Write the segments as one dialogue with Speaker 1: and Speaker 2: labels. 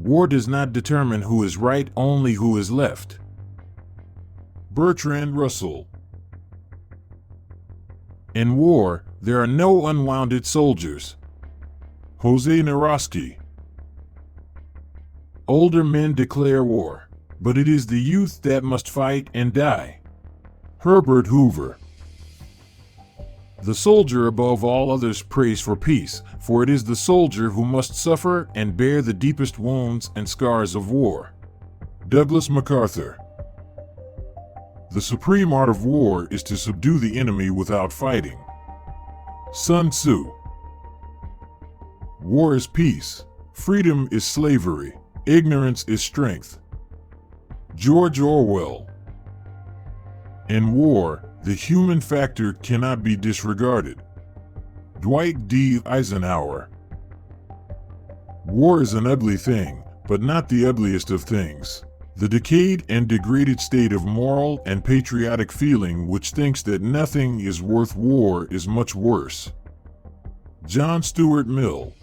Speaker 1: War does not determine who is right, only who is left. Bertrand Russell. In war, there are no unwounded soldiers. José Narosky. Older men declare war, but it is the youth that must fight and die. Herbert Hoover. The soldier above all others prays for peace, for it is the soldier who must suffer and bear the deepest wounds and scars of war. MacArthur. The supreme art of war is to subdue the enemy without fighting. Sun Tzu. War is peace. Freedom is slavery. Ignorance is strength. George Orwell. In war, the human factor cannot be disregarded. Dwight D. Eisenhower. War is an ugly thing, but not the ugliest of things. The decayed and degraded state of moral and patriotic feeling which thinks that nothing is worth war is much worse. John Stuart Mill.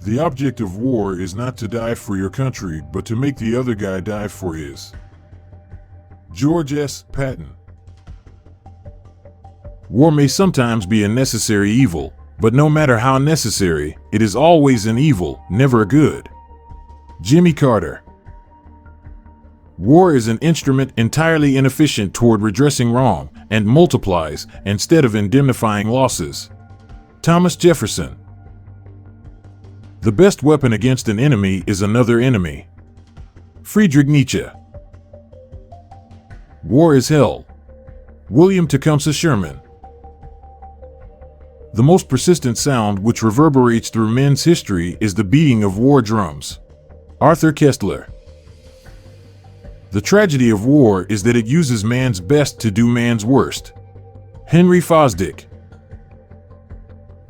Speaker 1: The object of war is not to die for your country, but to make the other guy die for his. George S. Patton. War may sometimes be a necessary evil, but no matter how necessary, it is always an evil, never a good. Jimmy Carter. War is an instrument entirely inefficient toward redressing wrong, and multiplies, instead of indemnifying losses. Thomas Jefferson. The best weapon against an enemy is another enemy. Friedrich Nietzsche. War is hell. William Tecumseh Sherman. The most persistent sound which reverberates through men's history is the beating of war drums. Arthur Koestler. The tragedy of war is that it uses man's best to do man's worst. Henry Fosdick.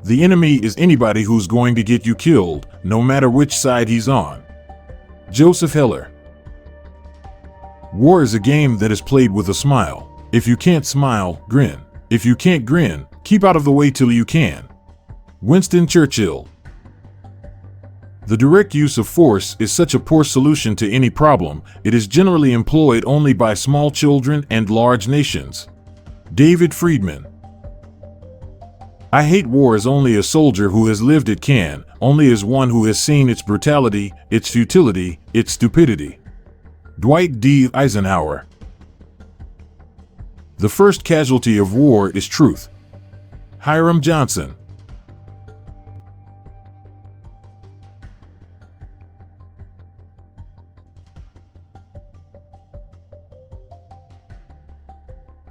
Speaker 1: The enemy is anybody who's going to get you killed, no matter which side he's on. Joseph Heller. War is a game that is played with a smile. If you can't smile, grin. If you can't grin, keep out of the way till you can. Winston Churchill. The direct use of force is such a poor solution to any problem, it is generally employed only by small children and large nations. David Friedman. I hate war as only a soldier who has lived it can, only as one who has seen its brutality, its futility, its stupidity. Dwight D. Eisenhower. The first casualty of war is truth. Hiram Johnson.